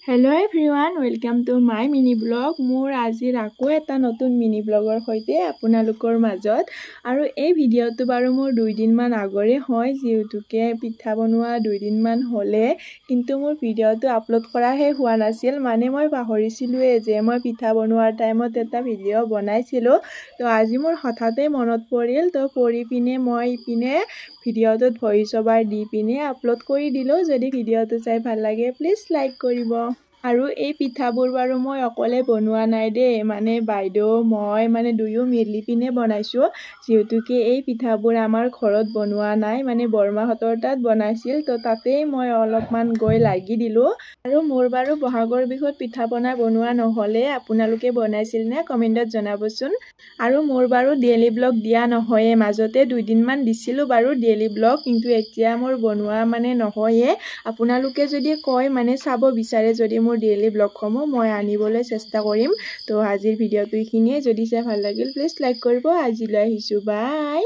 Hello everyone, welcome to my mini blog. মোৰ আজিৰ আকৌ এটা নতুন মিনি ব্লগৰ সৈতে আপোনালোকৰ মাজত আৰু এই ভিডিঅটো বাৰু মোৰ 2 দিন মান আগৰে হয় যেহেতুকে পিঠা বনোৱা 2 দিন মান হলে কিন্তু মোৰ ভিডিঅটো আপলোড কৰাহে হোৱা নাছিল মানে মই পাহৰিছিলোৱে যে মই পিঠা বনোৱাৰ টাইমত এটা ভিডিঅ বনাইছিলো তো আজি মোৰ হঠাতে মনত পৰিল তো পৰি পিনে মই ইপিনে ভিডিঅটোত ভইচ ওভাৰ দি পিনে আপলোড কৰি দিলো যদি ভিডিঅটো চাই ভাল লাগে প্লিজ লাইক কৰিব আৰু এই পিঠাবোৰ বাৰু মই অকলে বনোৱা নাই দে মানে বাইদেউ মই মানে দুয়ো মিলি পিনে বনাইছো যেহেতুকে এই পিঠাবোৰ আমাৰ ঘৰত বনোৱা নাই মানে বৰমাহতৰ তাত বনাইছিল তো তাতেই মই অলপমান গৈ লাগি দিলো আৰু মোৰ বাৰু বহাগৰ বিহুত পিঠা পনা বনোৱা নহলে আপোনালোকে বনাইছিল নে কমেন্টত জনাবচোন আৰু মোৰ বাৰু ডেইলি ব্লগ দিয়া নহয়ে মাজতে 2 দিন মান দিছিলো বাৰু ডেইলি ব্লগ কিন্তু এতিয়া মোৰ বনোৱা মানে নহয়ে আপোনালোকে যদি কয় মানে চাব বিচাৰে যদি মোৰ ডেইলি ব্লগসমূহ মই আনিবলৈ চেষ্টা কৰিম তো আজিৰ ভিডিঅটো এইখিনিয়ে যদি চাই ভাল লাগিল প্লিজ লাইক কৰিব আজিলৈ আহিছো বাই